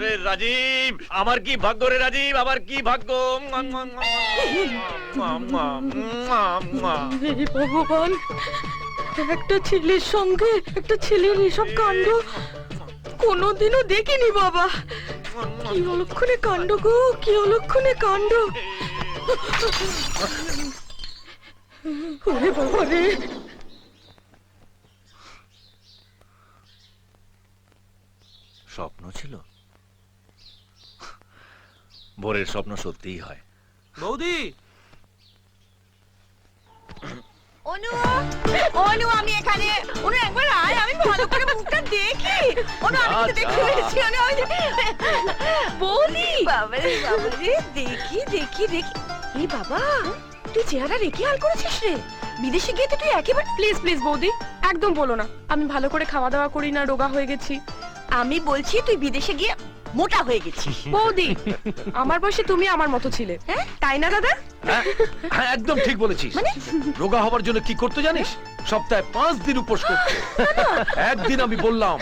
ওরে রাজীব, আমার কি ভাগ্য রে রাজীব, আমার কি ভাগ্য। হে ভগবান, একটা ছেলের সঙ্গে একটা ছেলের এসব কাণ্ড কোনোদিনও দেখিনি বাবা। কি অলক্ষণে কাণ্ড গো, কি অলক্ষণে কাণ্ড। ওরে বাবা রে। স্বপ্ন ছিল, ভোরের স্বপ্ন সত্যিই হয়। বৌদি, অনু, অনু আমি এখানে। অনু একবার আয়, আমি ভালো করে মুখটা দেখি। অনু আমি তো দেখতে পেয়েছি। অনু বৌদি, বাবারে বাবারে, দেখি দেখি দেখি। এই বাবা, তুই চেহারা রেখে হাল করেছিস রে। বিদেশে গিয়ে তো তুই একেবারে। প্লিজ প্লিজ বৌদি, একদম বলো না আমি ভালো করে খাওয়া দাওয়া করি না, রোগা হয়ে গেছি। আমি বলছি তুই বিদেশে গিয়ে মোটা হয়ে গেছিস। বৌদি, আমার বয়সে তুমি আমার মতো ছিলে, হ্যাঁ তাই না দাদা? হ্যাঁ একদম ঠিক বলেছিস। রোগা হবার জন্য কি করতে জানিস? সপ্তাহে 5 দিন উপোস করতে। একদিন আমি বললাম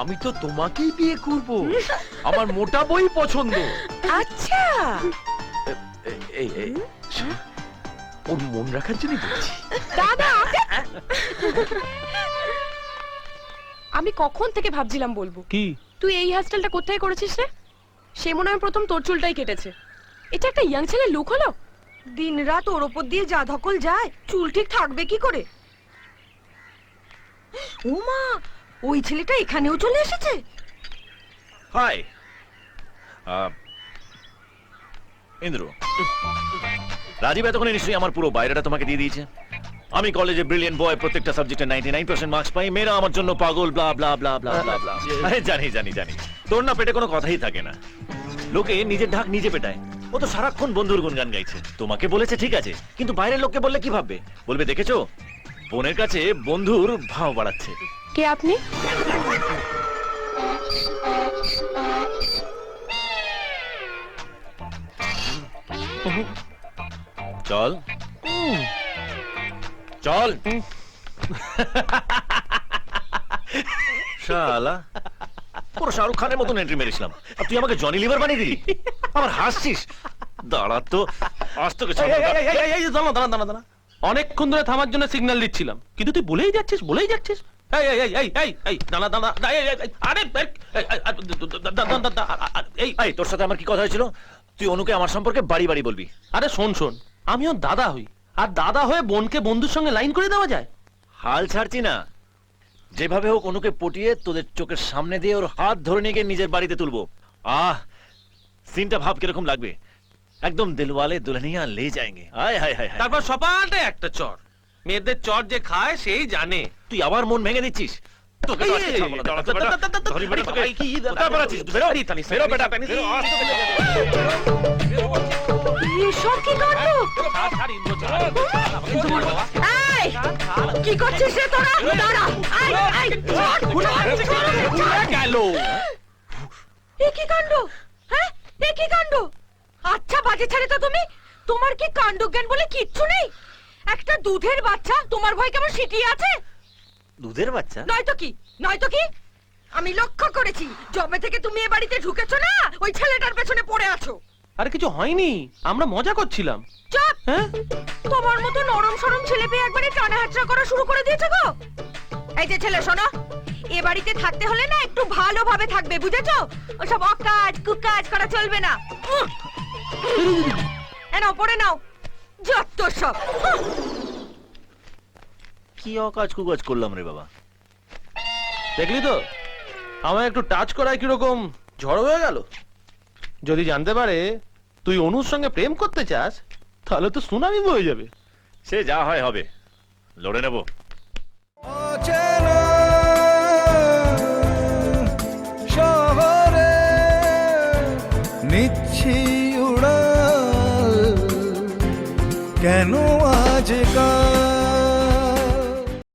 আমি তো তোমাকেই বিয়ে করব, আমার মোটা বই পছন্দ। আচ্ছা, এই এই ওর মন রাখার জন্য বলছি। দাদা, আমি কখন থেকে ভাবছিলাম বলবো। কি? তুই এই হেয়ারস্টাইলটা কোথায় করেছিস রে? সে মনে হয় প্রথম তোর চুলটাই কেটেছে। এটা একটা ইয়াং ছেলের লুক হলো। দিন রাত ওর উপর দিয়ে যা ধকল যায়, চুল ঠিক থাকবে কি করে? ও মা, ওই ছেলেটা এখানেও চলে এসেছে। হাই ইন্দ্র, রাজীব এতক্ষণে নিশ্চয়ই আমার পুরো বাইরেটা তোমাকে দিয়ে দিয়েছে। আমি কলেজে ব্রিলিয়েন্ট বয়, প্রত্যেকটা সাবজেক্টে 99% মার্কস পাই, মেয়েরা আমার জন্য পাগল, ব্লা ব্লা ব্লা ব্লা ব্লা ব্লা। জানি জানি জানি, তোর না পেটে কোনো কথাই থাকে না। লোকে নিজের ঢাক নিজে পেটায়। ও তো সারাক্ষণ বন্ধুর গুণগান গাইছে। তোমাকে বলেছে ঠিক আছে, কিন্তু বাইরের লোককে বললে কি ভাববে? বলবে দেখেছো, বোনের কাছে বন্ধুর ভাব বাড়াচ্ছে। কে আপনি? চল চল শালা, পুরো শাহরুখ খানের মতন এন্ট্রি মেরেছিলাম, আর তুই আমাকে জনি লিভার বানিয়ে দিলি। আমার হাসছিস? দাঁড়া তো, আজ তোকে দাঁড়া দাঁড়া দাঁড়া দাঁড়া, অনেকক্ষণ ধরে থামার জন্য সিগন্যাল দিচ্ছিলাম, কিন্তু তুই বলেই যাচ্ছিস বলেই যাচ্ছিস। এই এই এই এই এই এই দাঁড়া দাঁড়া, আরে এই এই তোর সাথে আমার কি কথা হয়েছিল? তুই অনুকে আমার সম্পর্কে বাড়ি বাড়ি বলবি? আরে শোন শোন, আমি ওর দাদা হই, আর দাদা হয়ে বোনকে বন্ধুর সঙ্গে লাইন করে দেওয়া যায়? হাল ছাড়ছি না, যেভাবে হোক অনুকে পটিয়ে তোদের চোখের সামনে দিয়ে ওর হাত ধরে নিয়ে গিয়ে নিজের বাড়িতে তুলবো। সিনটা ভাব কিরকম লাগবে, একদম দিলওয়ালে দুলহনিয়া লে যাएंगे। আয় হায় হায় হায়। তারপর সপাটে একটা চর, মেয়েদের চর যে খায় সেই জানে। তুই আবার মন ভেঙে দিচ্ছিস। তোকে তো আজকে ছাড়বো না, দাঁড়া তো বেটা। ধরি বেটা তোকে। কোথায় বেড়াচ্ছিস? বেরো, বেরো বেটা, বেরো, আজ তোকে লেগে যাবে। এসব কি কাণ্ড? এই, কি করছিস রে তোরা? দাঁড়া, আয় আয়, গেল। এ কি কাণ্ড? হ্যাঁ, এ কি কাণ্ড? আচ্ছা বাজে ছেলে তো তুমি, তোমার কি কাণ্ড জ্ঞান বলে কিচ্ছু নেই? একটা দুধের বাচ্চা তোমার ভয় কেমন সিটিয়ে আছে? দুধের বাচ্চা? নয়তো কি, নয়তো কি? আমি লক্ষ্য করেছি, যবে থেকে তুমি এ বাড়িতে ঢুকেছো না, ওই ছেলেটার পেছনে পড়ে আছো। আরে কিছু হয়নি, আমরা মজা করছিলাম। চুপ! হ্যাঁ, তোমার মতো নরম সরম ছেলে পেয়ে একবারে টানা হাতড়া করা শুরু করে দিয়েছে গো। এই যে ছেলে শোনো, এ বাড়িতে থাকতে হলে না একটু ভালোভাবে থাকবে, বুঝেছো? ওসব অকাজ কুকাজ করা চলবে না। নাও পড়ে নাও, যত সব। কি অকাজ কুকাজ করলাম রে বাবা? দেখলি তো, আমায় একটু টাচ করায় কিরকম ঝড় হয়ে গেল। যদি জানতে পারে তুই অনুর সঙ্গে প্রেম করতে চাস, তাহলে তো সুনামি বয়ে যাবে। সে যা হয় হবে, লড়ে নেব। শহরে নিচ্ছি উড়াল, কেন আজকাল